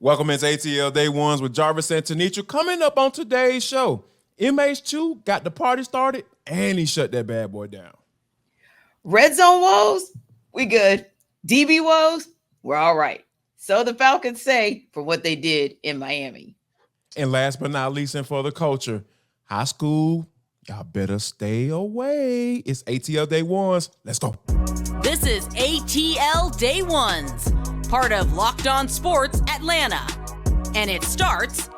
Welcome into ATL Day Ones with Jarvis and Tenitra. Coming up on today's show, MH2 got the party started and he shut that bad boy down. Red zone woes, we good. DB woes, we're all right. So the Falcons say for what they did in Miami. And last but not least, and for the culture, high school, y'all better stay away. It's ATL Day Ones. Let's go. This is ATL Day Ones, part of Locked On Sports Atlanta. And it starts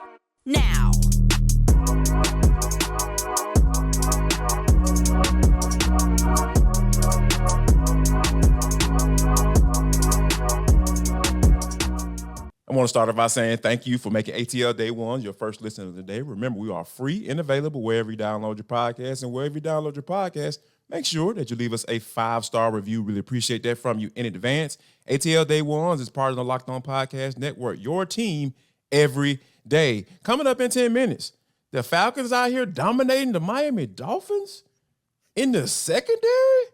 now. I want to start off by saying thank you for making ATL Day One your first listen of the day. Remember, we are free and available wherever you download your podcast. And wherever you download your podcast, make sure that you leave us a 5-star review. Really appreciate that from you in advance. ATL Day Ones is part of the Locked On Podcast Network, your team every day. Coming up in 10 minutes, the Falcons out here dominating the Miami Dolphins in the secondary.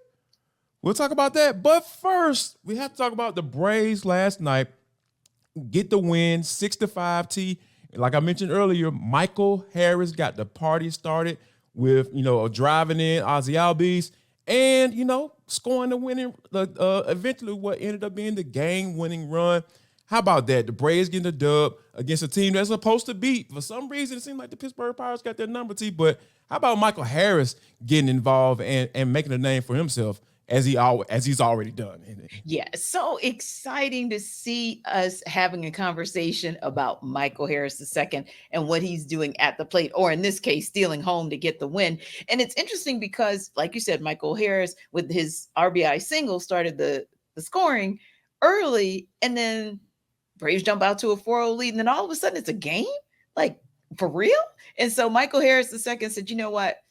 We'll talk about that. But first, we have to talk about the Braves last night. Get the win, 6-5 Like I mentioned earlier, Michael Harris got the party started with, driving in Ozzie Albies and, scoring the winning, eventually what ended up being the game-winning run. How about that? The Braves getting the dub against a team that's supposed to beat. For some reason, it seemed like the Pittsburgh Pirates got their number, but how about Michael Harris getting involved and making a name for himself as he's already done? Yeah, so exciting to see us having a conversation about Michael Harris II and what he's doing at the plate, or in this case, stealing home to get the win. And it's interesting because, like you said, Michael Harris with his RBI single started the scoring early, and then Braves jump out to a 4-0 lead, and then all of a sudden it's a game? Like, for real? And so Michael Harris II said, you know what?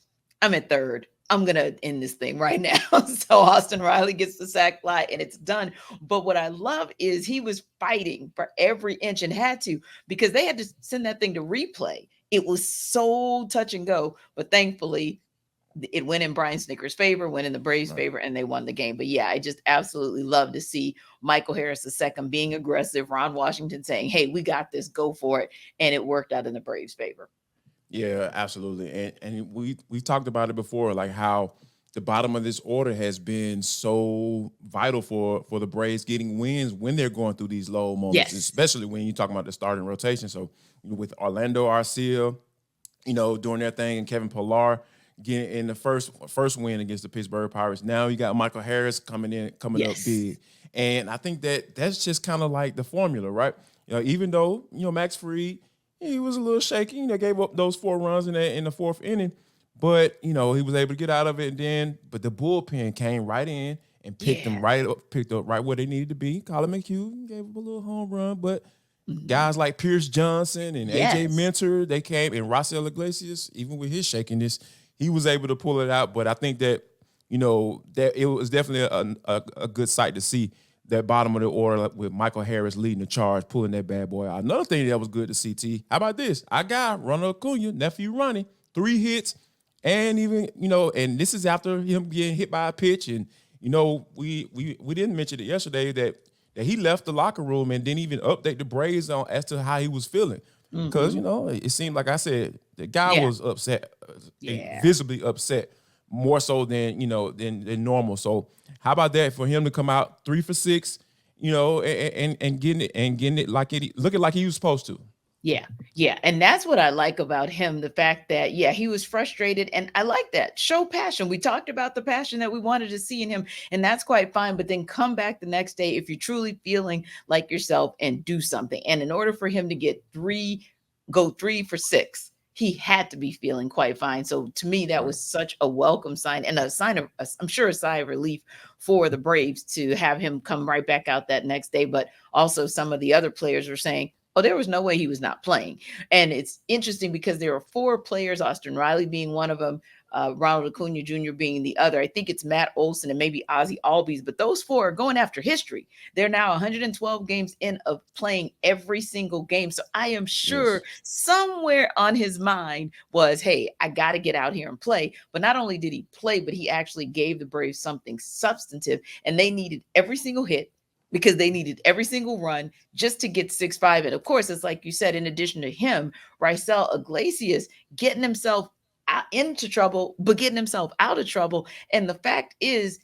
I'm at third. I'm going to end this thing right now. So Austin Riley gets the sac fly and it's done. But what I love is he was fighting for every inch and had to, because they had to send that thing to replay. It was so touch and go, but thankfully it went in Brian Snicker's favor, went in the Braves' favor, and they won the game. But yeah, I just absolutely love to see Michael Harris II being aggressive, Ron Washington saying, hey, we got this, go for it. And it worked out in the Braves' favor. Yeah, absolutely. And we talked about it before, like how the bottom of this order has been so vital for the Braves getting wins when they're going through these low moments, Yes. especially when you're talking about the starting rotation. So with Orlando Arcia, doing their thing, and Kevin Pillar getting in the first win against the Pittsburgh Pirates. Now you got Michael Harris coming up big. And I think that's just kind of like the formula, right? Even though, Max Fried, he was a little shaky. Gave up those 4 runs in the fourth inning, but he was able to get out of it. But the bullpen came right in and picked up right where they needed to be. Colin McHugh gave up a little home run, but guys like Pierce Johnson and AJ Minter, they came, and Raisel Iglesias, even with his shakiness, he was able to pull it out. But I think that that it was definitely a good sight to see. That bottom of the order with Michael Harris leading the charge, pulling that bad boy out. Another thing that was good to see, T. How about this? I got Ronald Acuna, nephew Ronnie, 3 hits, and even and this is after him getting hit by a pitch. And we didn't mention it yesterday that he left the locker room and didn't even update the Braves on as to how he was feeling, because it seemed like I said the guy was upset, visibly upset, more so than than normal. So how about that for him to come out 3 for 6, and getting it looking like he was supposed to. Yeah. And that's what I like about him. The fact that, he was frustrated. And I like that. Show passion. We talked about the passion that we wanted to see in him. And that's quite fine. But then come back the next day if you're truly feeling like yourself and do something. And in order for him to go 3 for 6, he had to be feeling quite fine. So to me, that was such a welcome sign, and a sign of, I'm sure, a sigh of relief for the Braves to have him come right back out that next day. But also some of the other players were saying, oh, there was no way he was not playing. And it's interesting because there are 4 players, Austin Riley being one of them, Ronald Acuna Jr. being the other. I think it's Matt Olson and maybe Ozzie Albies, but those 4 are going after history. They're now 112 games in of playing every single game. So I am sure somewhere on his mind was, hey, I got to get out here and play. But not only did he play, but he actually gave the Braves something substantive, and they needed every single hit. because they needed every single run just to get 6-5. And of course, it's like you said, in addition to him, Raisel Iglesias getting himself into trouble, but getting himself out of trouble. And the fact is,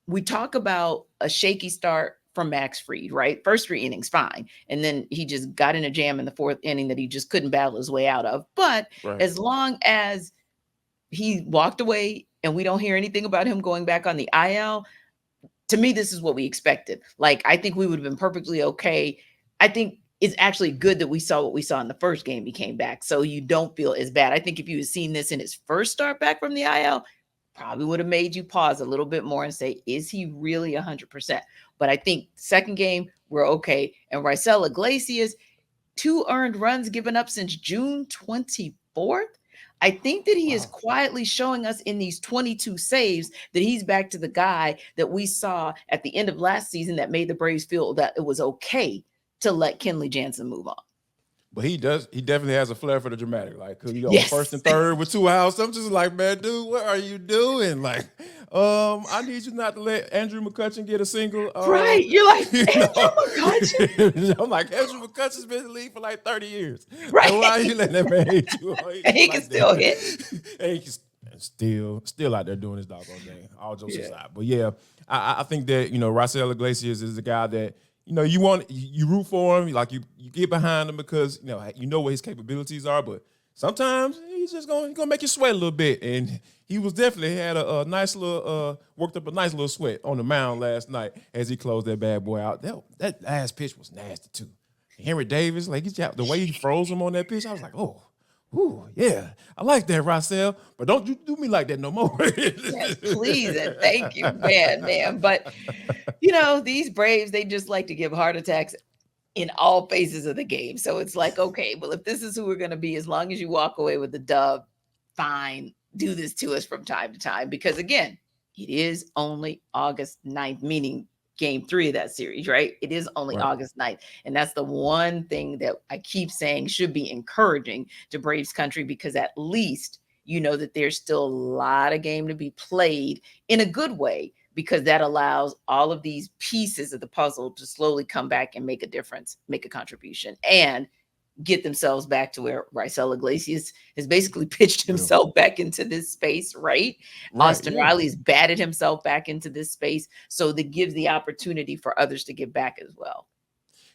we talk about a shaky start from Max Fried, right? First 3 innings, fine. And then he just got in a jam in the 4th inning that he just couldn't battle his way out of. But as long as he walked away and we don't hear anything about him going back on the IL, to me, this is what we expected. Like, I think we would have been perfectly okay. I think it's actually good that we saw what we saw in the first game he came back, so you don't feel as bad. I think if you had seen this in his first start back from the IL, probably would have made you pause a little bit more and say, is he really 100%? But I think second game, we're okay. And Raisel Iglesias, 2 earned runs given up since June 24th. I think that he is quietly showing us in these 22 saves that he's back to the guy that we saw at the end of last season that made the Braves feel that it was okay to let Kenley Jansen move on. But he definitely has a flair for the dramatic. Like, cause you go first and third with 2 outs. I'm just like, man, dude, what are you doing? Like, I need you not to let Andrew McCutchen get a single. Right. You're like, Andrew McCutchen? I'm like, Andrew McCutchen's been in the league for like 30 years. Right. Like, why are you letting that man hit you? He can still hit. And he can still out there doing his doggone thing. All jokes aside. But yeah, I think that, Raisel Iglesias is a guy that, you root for him, like you get behind him because you know what his capabilities are, but sometimes he's just gonna make you sweat a little bit. And he was definitely had a nice little worked up a nice little sweat on the mound last night as he closed that bad boy out. That last pitch was nasty too. Henry Davis, like the way he froze him on that pitch, I was like, oh. Ooh, yeah, I like that, Raisel, but don't you do me like that no more. Yes, please and thank you, man. But, these Braves, they just like to give heart attacks in all phases of the game. So it's like, okay, well, if this is who we're going to be, as long as you walk away with the dub, fine, do this to us from time to time. Because, again, it is only August 9th, meaning Game 3 of that series, right? It is only August 9th. And that's the one thing that I keep saying should be encouraging to Braves country, because at least you know that there's still a lot of game to be played in a good way, because that allows all of these pieces of the puzzle to slowly come back and make a difference, make a contribution, and get themselves back to where Raisel Iglesias has basically pitched himself back into this space, right? Austin Riley's batted himself back into this space. So that gives the opportunity for others to get back as well.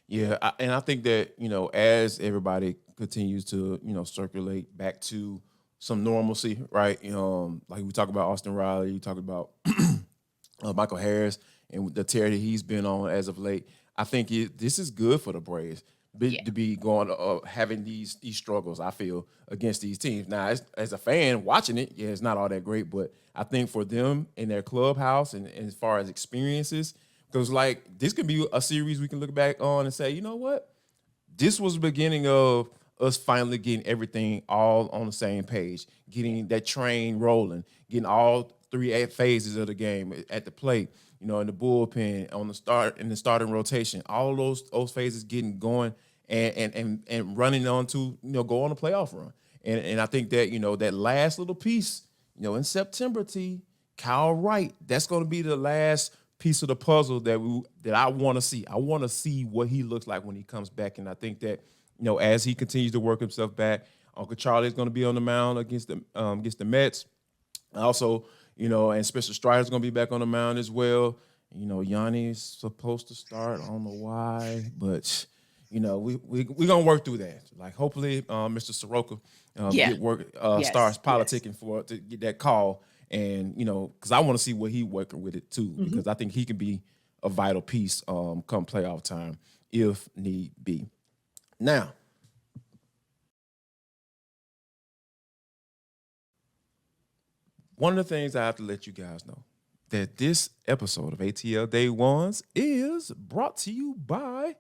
Yeah, and I think that, as everybody continues to, circulate back to some normalcy, right? Like we talk about Austin Riley, you talk about Michael Harris and the tear that he's been on as of late. I think this is good for the Braves. To be going having these struggles, I feel, against these teams. Now, as a fan watching it, it's not all that great, but I think for them in their clubhouse and as far as experiences, because like this could be a series we can look back on and say, you know what, this was the beginning of us finally getting everything all on the same page, getting that train rolling, getting all 3 phases of the game at the plate. In the bullpen, on the start, in the starting rotation, all those phases getting going and running on to, go on a playoff run. And I think that, that last little piece, in September, Kyle Wright, that's going to be the last piece of the puzzle that I want to see. I want to see what he looks like when he comes back. And I think that, as he continues to work himself back, Uncle Charlie is going to be on the mound against the Mets. Also, and Spencer Strider's going to be back on the mound as well. Yanni's supposed to start. I don't know why, but, we're going to work through that. Like, hopefully, Mr. Soroka starts politicking to get that call. And, because I want to see what he's working with it, too, because I think he can be a vital piece come playoff time if need be. Now, one of the things I have to let you guys know that this episode of ATL Day Ones is brought to you by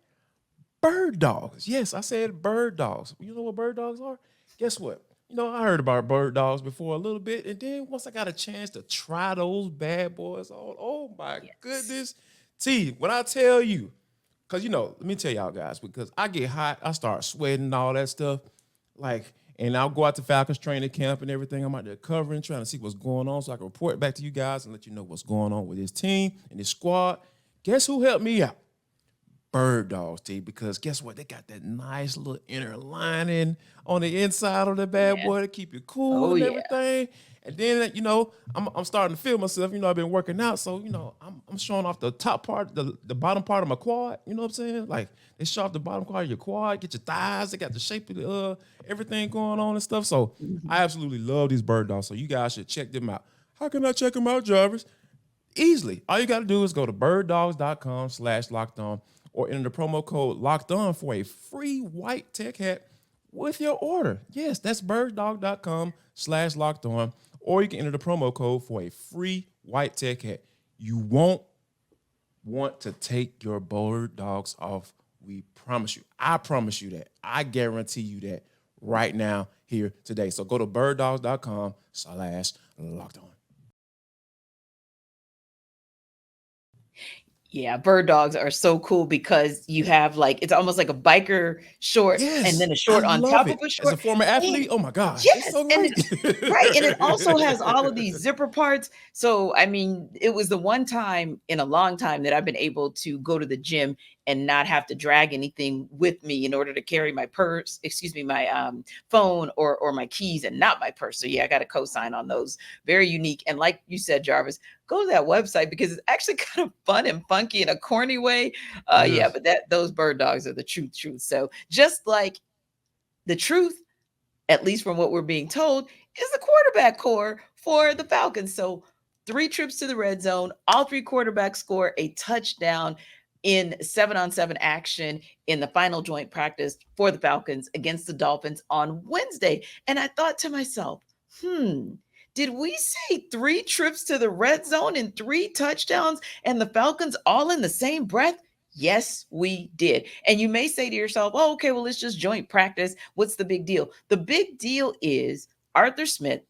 Bird Dogs. Yes, I said Bird Dogs. You know what Bird Dogs are? Guess what? I heard about Bird Dogs before a little bit, and then once I got a chance to try those bad boys on, oh my goodness. When I tell you, because, let me tell y'all guys, because I get hot, I start sweating and all that stuff, and I'll go out to Falcons training camp and everything. I'm out there covering, trying to see what's going on so I can report back to you guys and let you know what's going on with this team and this squad. Guess who helped me out? bird dogs, T, because guess what? They got that nice little inner lining on the inside of the bad Yeah. boy to keep you cool Oh, and yeah. everything. And then, I'm starting to feel myself. I've been working out, so I'm showing off the top part, the bottom part of my quad. You know what I'm saying? Like they show off the bottom part of your quad, get your thighs. They got the shape of the everything going on and stuff. So I absolutely love these bird dogs. So you guys should check them out. How can I check them out, Jarvis? Easily. All you got to do is go to birddogs.com/lockedon or enter the promo code LOCKEDON for a free white tech hat with your order. Yes, that's birddog.com/lockedon, or you can enter the promo code for a free white tech hat. You won't want to take your bird dogs off. We promise you. I promise you that. I guarantee you that right now here today. So go to birddogs.com/lockedon. Yeah, bird dogs are so cool because you have like it's almost like a biker short and Yes, then a I short on love top it. of a As a short. former athlete, And oh my gosh, it's yes, so and great. right, and it also has all of these zipper parts. So, I mean, it was the one time in a long time that I've been able to go to the gym and not have to drag anything with me in order to carry my purse, excuse me, my phone or my keys and not my purse. So yeah, I got a cosign on those. Very unique. And like you said, Jarvis, go to that website because it's actually kind of fun and funky in a corny way. Yeah, Yes. but those bird dogs are the truth. So just like the truth, at least from what we're being told, is the quarterback core for the Falcons. So 3 trips to the red zone, all 3 quarterbacks score a touchdown in 7-on-7 action in the final joint practice for the Falcons against the Dolphins on Wednesday. And I thought to myself, did we say 3 trips to the red zone and 3 touchdowns and the Falcons all in the same breath? Yes, we did. And you may say to yourself, oh, okay, well, it's just joint practice. What's the big deal? The big deal is Arthur Smith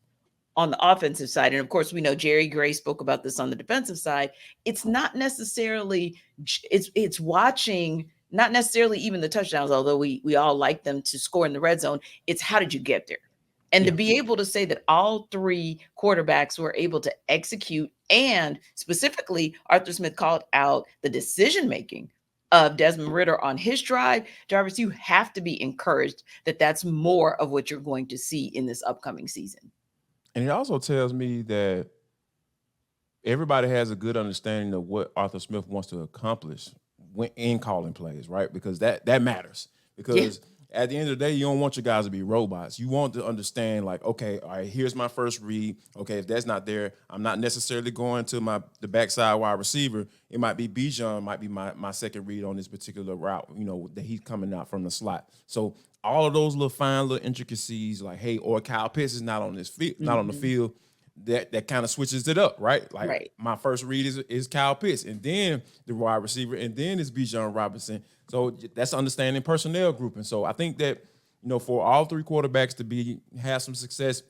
on the offensive side. And of course, we know Jerry Gray spoke about this on the defensive side. It's not necessarily, it's watching, not necessarily even the touchdowns, although we all like them to score in the red zone. It's how did you get there? And to Yeah. be able to say that all 3 quarterbacks were able to execute, and specifically, Arthur Smith called out the decision making of Desmond Ridder on his drive. Jarvis, you have to be encouraged that that's more of what you're going to see in this upcoming season. And it also tells me that everybody has a good understanding of what Arthur Smith wants to accomplish when in calling plays, right? Because that matters. Because at the end of the day, you don't want your guys to be robots. You want to understand, like, okay, all right, here's my first read. Okay, if that's not there, I'm not necessarily going to the backside wide receiver. It might be Bijan, might be my second read on this particular route, that he's coming out from the slot. So all of those little fine little intricacies, like, hey, or Kyle Pitts is not on this field, not on the field. That kind of switches it up, right? Like Right. my first read is Kyle Pitts, and then the wide receiver, and then it's Bijan Robinson. So that's understanding personnel grouping. So I think that for all 3 quarterbacks to have some success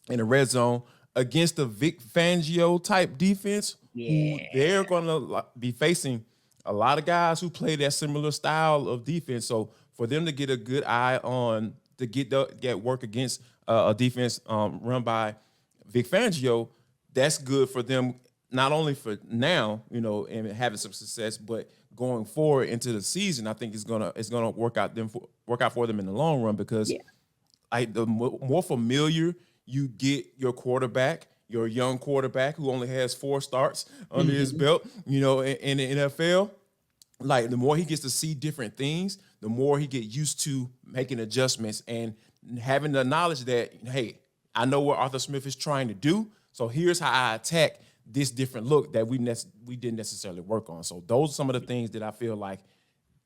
in the red zone against the Vic Fangio type defense, who they're going to be facing a lot of guys who play that similar style of defense. So for them to get a good eye on to get work against a defense run by Vic Fangio, that's good for them, not only for now, and having some success, but going forward into the season. I think it's gonna work out for them in the long run, because the more familiar you get your quarterback, your young quarterback who only has 4 starts under his belt, in the NFL, like the more he gets to see different things, the more he gets used to making adjustments and having the knowledge that, hey, I know what Arthur Smith is trying to do, so here's how I attack this different look that we didn't necessarily work on. So those are some of the things that I feel like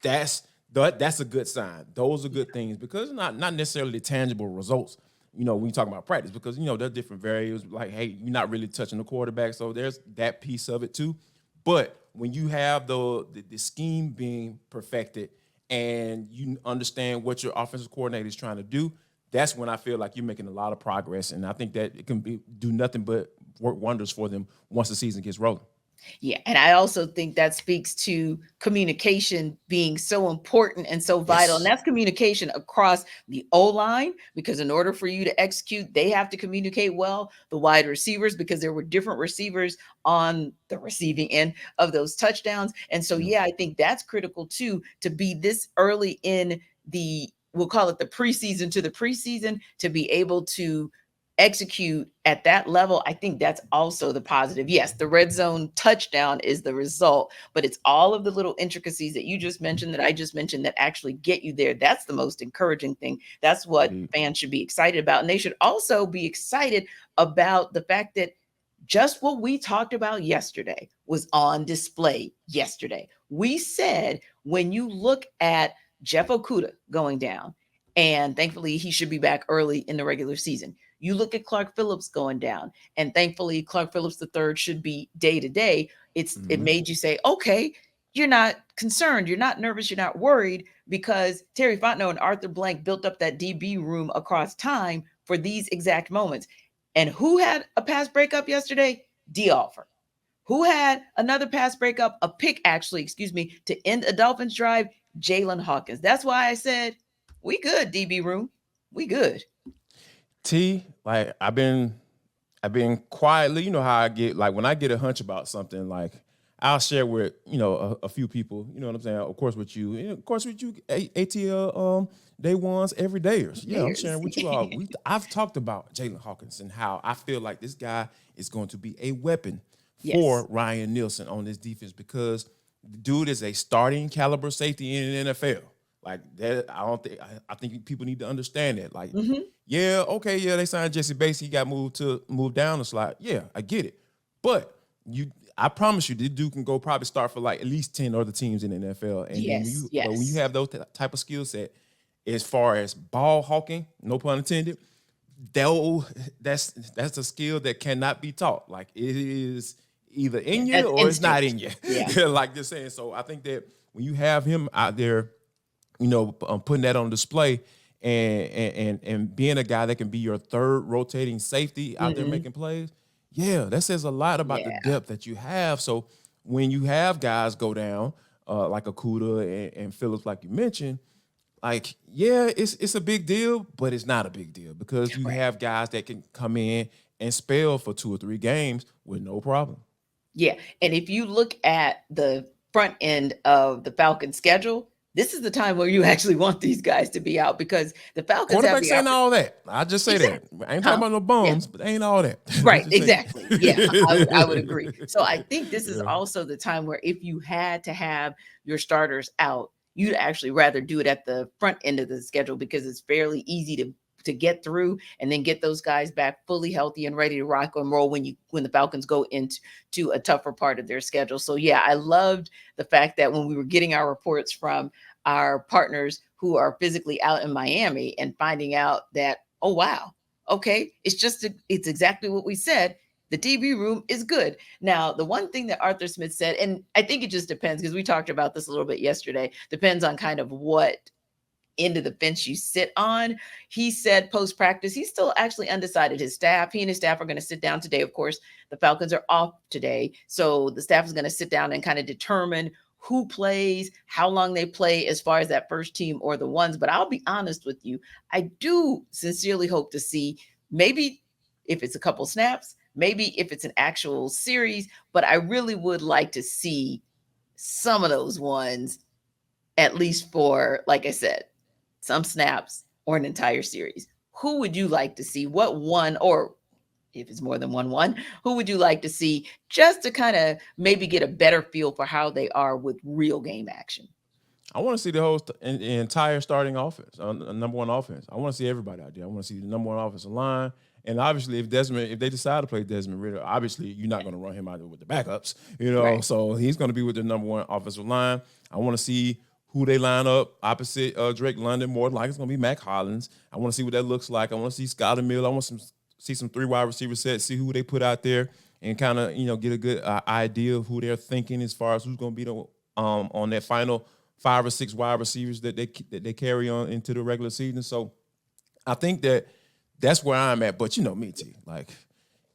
that's a good sign. Those are good things, because not necessarily tangible results, when you talk about practice, because, there are different variables, like, hey, you're not really touching the quarterback, so there's that piece of it too. But when you have the scheme being perfected and you understand what your offensive coordinator is trying to do, that's when I feel like you're making a lot of progress. And I think that it can do nothing but work wonders for them once the season gets rolling. Yeah, and I also think that speaks to communication being so important and so vital. And Yes. that's communication across the O-line, because in order for you to execute, they have to communicate well. The wide receivers, because there were different receivers on the receiving end of those touchdowns. And so, Yeah. yeah, I think that's critical too, to be this early in the, we'll call it the preseason to the preseason, to be able to execute at that level. I think that's also the positive. Yes, the red zone touchdown is the result, but it's all of the little intricacies that you just mentioned, that I just mentioned, that actually get you there. That's the most encouraging thing. That's what Indeed. fans should be excited about. And they should also be excited about the fact that just what we talked about yesterday was on display yesterday. We said, when you look at Jeff Okudah going down, and thankfully he should be back early in the regular season. You look at Clark Phillips going down, and thankfully Clark Phillips III should be day to day. It made you say, okay, you're not concerned, you're not nervous, you're not worried, because Terry Fontenot and Arthur Blank built up that DB room across time for these exact moments. And who had a pass breakup yesterday? D'Alford. Who had another pass breakup, a pick actually, excuse me, to end a Dolphins drive? Jaylinn Hawkins. That's why I said, we good, DB room. We good. Like I've been quietly, you know how I get, like when I get a hunch about something, like I'll share with, a few people, you know what I'm saying? Of course with you, and of course with you, ATL day ones, every dayers. Yeah, I'm sharing with you all. I've talked about Jaylinn Hawkins and how I feel like this guy is going to be a weapon for Yes. Ryan Nielsen on this defense, because the dude is a starting caliber safety in the NFL. Like that, I think people need to understand that. Like, yeah, okay, yeah, they signed Jesse Bates. He got moved down the slot. Yeah, I get it. But I promise you, this dude can go probably start for like at least 10 other teams in the NFL. And Yes, then when you have those type of skill set, as far as ball hawking, no pun intended, that's a skill that cannot be taught. Like it is either in you That's or it's not in instinct. you. Yeah. Like just saying. So I think that when you have him out there, putting that on display and being a guy that can be your third rotating safety out there making plays, yeah, that says a lot about the depth that you have. So when you have guys go down like Acuna and Phillips, like you mentioned, like, yeah, it's a big deal, but it's not a big deal because you have guys that can come in and spell for 2 or 3 games with no problem. Yeah. And if you look at the front end of the Falcons schedule, this is the time where you actually want these guys to be out, because the Falcons have Quarterbacks the ain't all that. I just say that. I ain't talking about no bums, but ain't all that. Right, Just say- exactly. Yeah, I would agree. So I think this is also the time where if you had to have your starters out, you'd actually rather do it at the front end of the schedule, because it's fairly easy to get through and then get those guys back fully healthy and ready to rock and roll when the Falcons go into a tougher part of their schedule. So yeah, I loved the fact that when we were getting our reports from our partners who are physically out in Miami and finding out that, oh wow, okay, it's exactly what we said. The DB room is good. Now, the one thing that Arthur Smith said, and I think it just depends, because we talked about this a little bit yesterday, depends on kind of what end of the fence you sit on. He said post-practice, he's still actually undecided. He and his staff are going to sit down today. Of course, the Falcons are off today. So the staff is going to sit down and kind of determine who plays, how long they play as far as that first team or the ones. But I'll be honest with you, I do sincerely hope to see, maybe if it's a couple snaps, maybe if it's an actual series, but I really would like to see some of those ones, at least for, like I said, some snaps or an entire series. Who would you like to see? What one, or if it's more than one, who would you like to see, just to kind of maybe get a better feel for how they are with real game action? I want to see the whole entire starting offense, number one offense. I want to see everybody out there. I want to see the number one offensive line. And obviously, if they decide to play Desmond Ridder, obviously you're not going to run him out there with the backups, Right. So he's going to be with the number one offensive line. I want to see who they line up opposite Drake London. More than likely, it's going to be Mac Hollins. I want to see what that looks like. I want to see Scotty Miller. I want to see some 3 wide receiver sets, see who they put out there, and kind of get a good idea of who they're thinking as far as who's going to be the on that final 5 or 6 wide receivers that they carry on into the regular season. So I think that's where I'm at. But you know me, T. Like,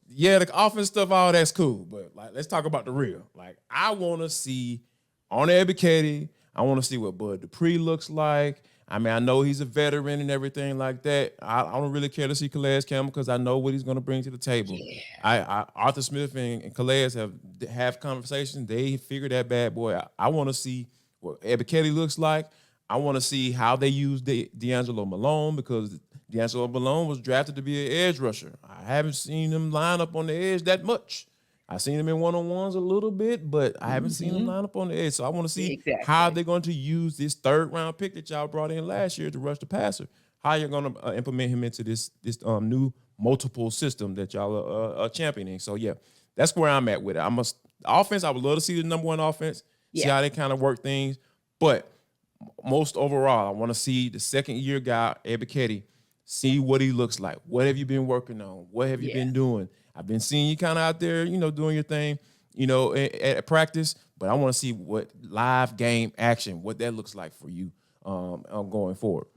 yeah, the offense stuff, all that's cool, but like, let's talk about the real. Like, I want to see on Ebiketie. I want to see what Bud Dupree looks like. I mean, I know he's a veteran and everything like that. I don't really care to see Calais Campbell because I know what he's going to bring to the table. Yeah. Arthur Smith and Calais have conversations. They figure that bad boy out. I want to see what Ebiketie looks like. I want to see how they use D'Angelo Malone because D'Angelo Malone was drafted to be an edge rusher. I haven't seen him line up on the edge that much. I've seen him in one-on-ones a little bit, but I haven't seen him line up on the edge. So I want to see how they're going to use this third-round pick that y'all brought in last year to rush the passer. How you're going to implement him into this new multiple system that y'all are championing. So, yeah, that's where I'm at with it. Offense, I would love to see the number one offense, see how they kind of work things. But most overall, I want to see the second-year guy, Ebiketie, see what he looks like. What have you been working on? What have you been doing? I've been seeing you kind of out there, doing your thing, at practice. But I want to see what live game action, what that looks like for you going forward.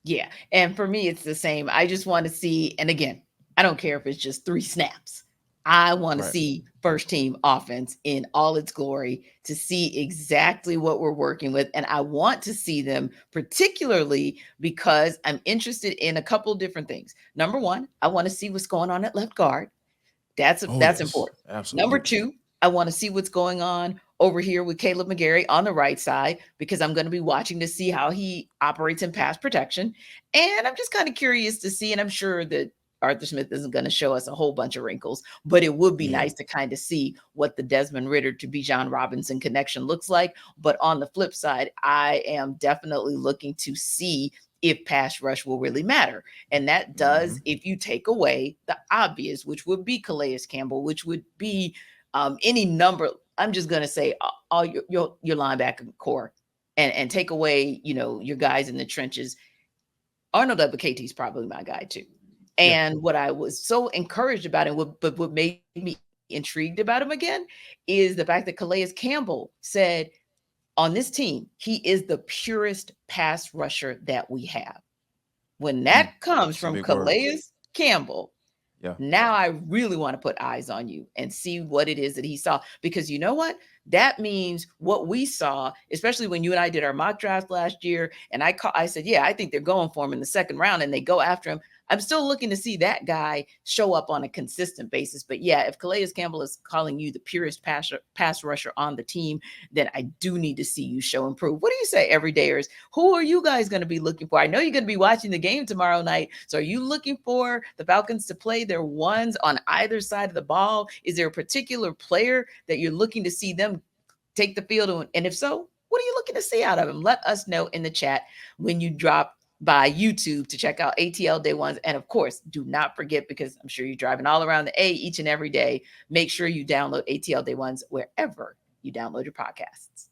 Yeah. And for me, it's the same. I just want to see, and again, I don't care if it's just 3 snaps. I want to see first team offense in all its glory to see exactly what we're working with. And I want to see them particularly because I'm interested in a couple of different things. Number one, I want to see what's going on at left guard. That's important. Absolutely. Number 2, I want to see what's going on over here with Caleb McGarry on the right side because I'm going to be watching to see how he operates in pass protection. And I'm just kind of curious to see, and I'm sure that Arthur Smith isn't going to show us a whole bunch of wrinkles, but it would be nice to kind of see what the Desmond Ridder to Bijan Robinson connection looks like. But on the flip side, I am definitely looking to see if pass rush will really matter. And that does, if you take away the obvious, which would be Calais Campbell, which would be any number, I'm just going to say all your linebacker core and take away, your guys in the trenches. Arnold Ebiketie is probably my guy too. And what I was so encouraged about him, but what made me intrigued about him again is the fact that Calais Campbell said on this team, he is the purest pass rusher that we have. When that comes from Calais Campbell, now I really want to put eyes on you and see what it is that he saw. Because you know what? That means what we saw, especially when you and I did our mock draft last year, and I said, I think they're going for him in the second round, and they go after him. I'm still looking to see that guy show up on a consistent basis. But if Calais Campbell is calling you the purest pass rusher on the team, then I do need to see you show improve. What do you say, everydayers? Who are you guys going to be looking for? I know you're going to be watching the game tomorrow night. So are you looking for the Falcons to play their ones on either side of the ball? Is there a particular player that you're looking to see them take the field? And if so, what are you looking to see out of them? Let us know in the chat when you drop by YouTube to check out ATL Day Ones. And of course, do not forget, because I'm sure you're driving all around the A each and every day, make sure you download ATL Day Ones wherever you download your podcasts.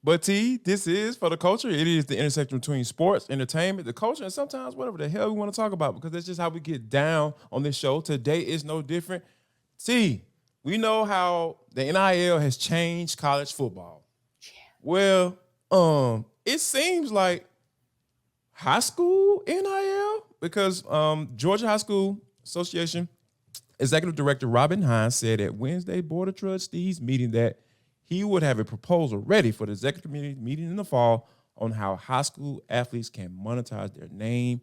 But T, this is for the culture. It is the intersection between sports, entertainment, the culture, and sometimes whatever the hell we want to talk about, because that's just how we get down on this show. Today is no different. T, we know how the NIL has changed college football. Well, it seems like high school NIL, because Georgia High School Association Executive Director Robin Hines said at Wednesday Board of Trustees meeting that he would have a proposal ready for the executive committee meeting in the fall on how high school athletes can monetize their name,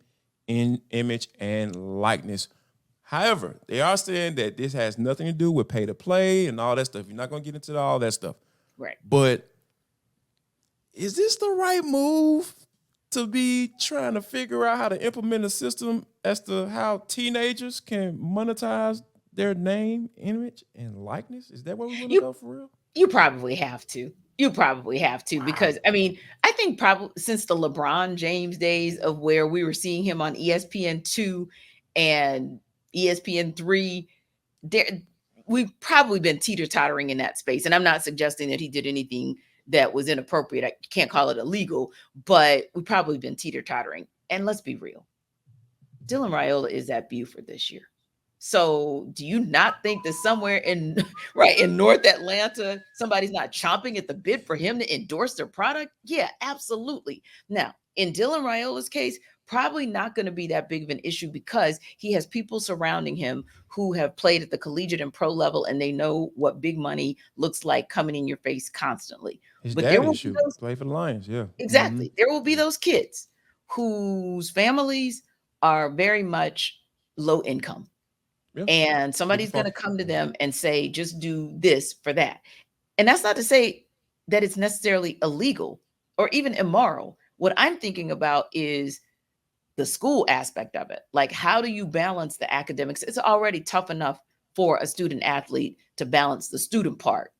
image, and likeness. However, they are saying that this has nothing to do with pay to play and all that stuff. You're not going to get into all that stuff. Right. But is this the right move to be trying to figure out how to implement a system as to how teenagers can monetize their name, image, and likeness? Is that where we want to go for real? You probably have to. Because, I mean, I think probably since the LeBron James days of where we were seeing him on ESPN2 and ESPN3, we've probably been teeter-tottering in that space. And I'm not suggesting that he did anything that was inappropriate. I can't call it illegal, but we've probably been teeter-tottering. And let's be real. Dylan Raiola is at Buford this year. So do you not think that somewhere in North Atlanta, somebody's not chomping at the bit for him to endorse their product? Yeah, absolutely. Now, in Dylan Raiola's case, probably not going to be that big of an issue because he has people surrounding him who have played at the collegiate and pro level, and they know what big money looks like coming in your face constantly. His But there dad will is be shoot. those, Play for the Lions, yeah. exactly. There will be those kids whose families are very much low income. Yeah. And somebody's going to come to them and say, just do this for that. And that's not to say that it's necessarily illegal or even immoral. What I'm thinking about is the school aspect of it. Like, how do you balance the academics? It's already tough enough for a student athlete to balance the student part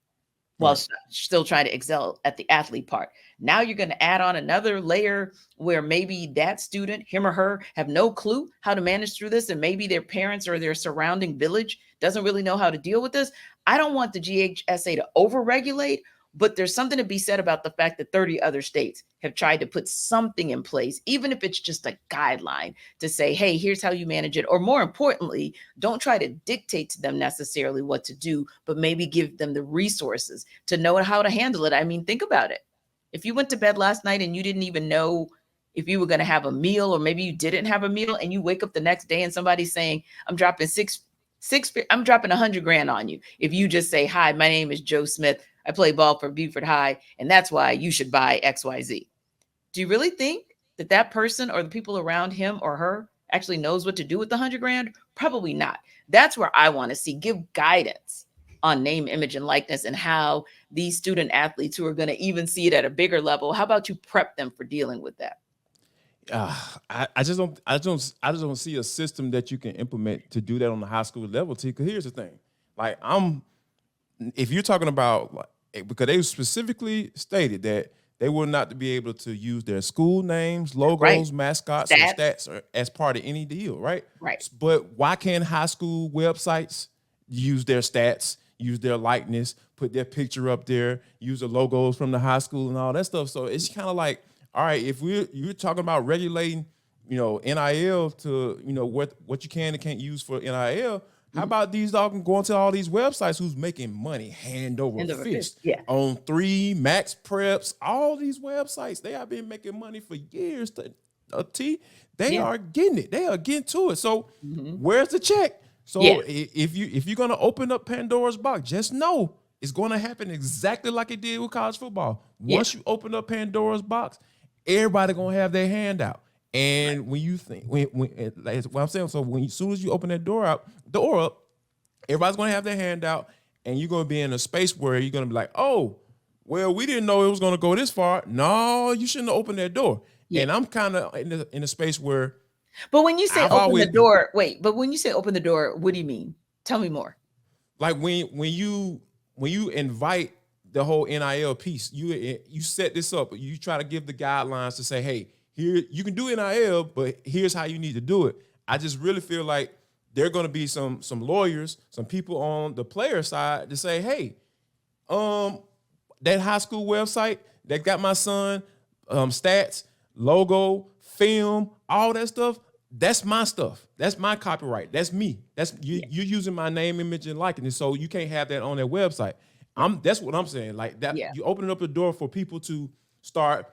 while still trying to excel at the athlete part. Now you're going to add on another layer where maybe that student, him or her, have no clue how to manage through this. And maybe their parents or their surrounding village doesn't really know how to deal with this. I don't want the GHSA to overregulate, but there's something to be said about the fact that 30 other states have tried to put something in place, even if it's just a guideline to say, hey, here's how you manage it. Or more importantly, don't try to dictate to them necessarily what to do, but maybe give them the resources to know how to handle it. I mean, think about it. If you went to bed last night and you didn't even know if you were going to have a meal, or maybe you didn't have a meal, and you wake up the next day and somebody's saying, I'm dropping I'm dropping $100,000 on you. If you just say, hi, my name is Joe Smith. I play ball for Beaufort High, and that's why you should buy XYZ. Do you really think that that person or the people around him or her actually knows what to do with the $100,000? Probably not. That's where I want to see, give guidance on name, image, and likeness, and how these student athletes who are going to even see it at a bigger level, how about you prep them for dealing with that? I just don't see a system that you can implement to do that on the high school level. Because here's the thing, like if you're talking about, because they specifically stated that they were not to be able to use their school names, logos, mascots, or stats as part of any deal, right? Right. But why can't high school websites use their stats, use their likeness, put their picture up there, use the logos from the high school and all that stuff? So it's kind of like, all right, if you're talking about regulating, NIL to, what you can and can't use for NIL, how about these dogs going to all these websites who's making money hand over fist on 3 Max Preps, all these websites, they have been making money for years. They are getting it. They are getting to it. So where's the check? So if you're going to open up Pandora's box, just know it's going to happen exactly like it did with college football. Once you open up Pandora's box, everybody going to have their hand out. And when you think, that's what I'm saying. So as soon as you open that door up, everybody's going to have their hand out, and you're going to be in a space where you're going to be like, oh, well, we didn't know it was going to go this far. No, you shouldn't have opened that door. And I'm kind of in a space where. But when you say open the door, when you say open the door, what do you mean? Tell me more. Like when you invite the whole NIL piece, you set this up, you try to give the guidelines to say, hey, here you can do NIL, but here's how you need to do it. I just really feel like there are going to be some lawyers, some people on the player side to say, hey, that high school website that got my son stats, logo, film, all that stuff, that's my stuff. That's my copyright. That's me. That's you're using my name, image, and likeness, so you can't have that on their website. That's what I'm saying. Like that, you open up the door for people to start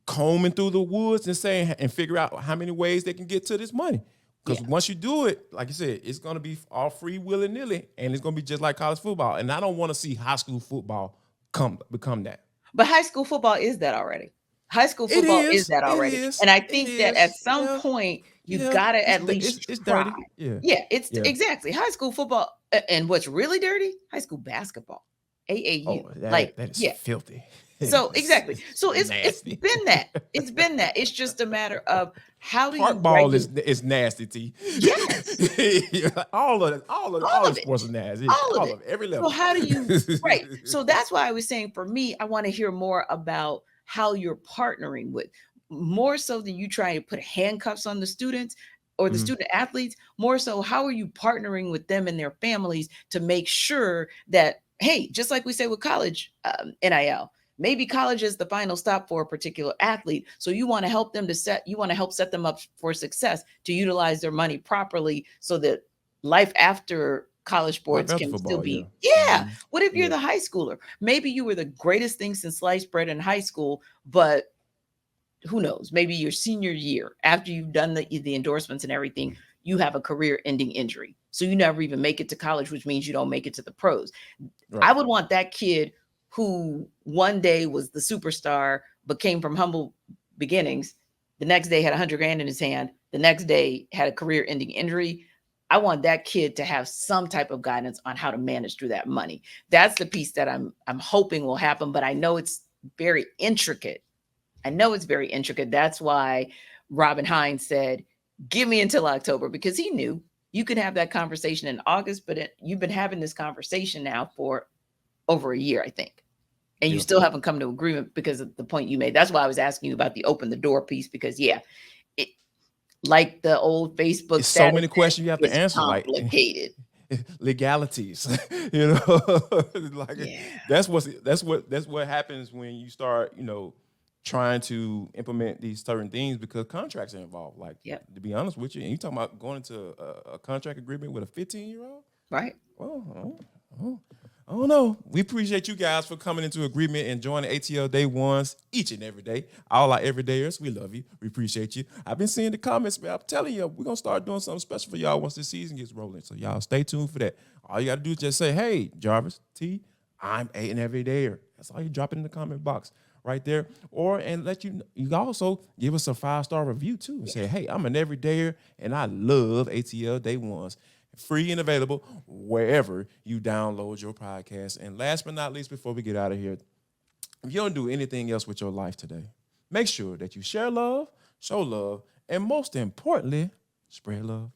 combing through the woods and figure out how many ways they can get to this money. Because once you do it, like you said, it's going to be all free willy-nilly, and it's going to be just like college football. And I don't want to see high school football become that. But high school football is that already. High school football is that already. And I think that at some point, you got to at least try. Dirty. It's exactly. High school football. And what's really dirty? High school basketball. AAU. Oh, that is filthy. So exactly. So it's been that. It's been that. It's just a matter of how do Park you ball is nasty, T. Yes. all of sports is nasty. All of it. Every level. So how do you So that's why I was saying, for me, I want to hear more about how you're partnering with, more so than you trying to put handcuffs on the students or the student athletes, more so how are you partnering with them and their families to make sure that, hey, just like we say with college NIL, maybe college is the final stop for a particular athlete. So you want to help them set them up for success, to utilize their money properly so that life after college sports can still be. What if you're the high schooler? Maybe you were the greatest thing since sliced bread in high school, but who knows, maybe your senior year, after you've done the endorsements and everything, you have a career-ending injury. So you never even make it to college, which means you don't make it to the pros. Right. I would want that kid who one day was the superstar, but came from humble beginnings. The next day had $100,000 in his hand. The next day had a career-ending injury. I want that kid to have some type of guidance on how to manage through that money. That's the piece that I'm hoping will happen, but I know it's very intricate. That's why Robin Hines said, give me until October, because he knew you could have that conversation in August, but you've been having this conversation now for over a year, I think. And you still haven't come to agreement because of the point you made. That's why I was asking you about the open the door piece, because it, like the old Facebook it's so many questions you have to answer, complicated. like legalities, you know, like that's what happens when you start, you know, trying to implement these certain things, because contracts are involved. Like, to be honest with you, and you talking about going into a contract agreement with a 15-year-old, right? Well, I don't know. We appreciate you guys for coming into agreement and joining ATL Day Ones each and every day. All our everydayers, we love you. We appreciate you. I've been seeing the comments, man. I'm telling you, we're going to start doing something special for y'all once the season gets rolling. So y'all stay tuned for that. All you got to do is just say, hey, Jarvis, T, I'm an everydayer. That's all you drop it in the comment box right there. And let you also give us a 5-star review too and say, hey, I'm an everydayer and I love ATL Day Ones. Free and available wherever you download your podcast. And last but not least, before we get out of here, if you don't do anything else with your life today, make sure that you share love, show love, and most importantly, spread love.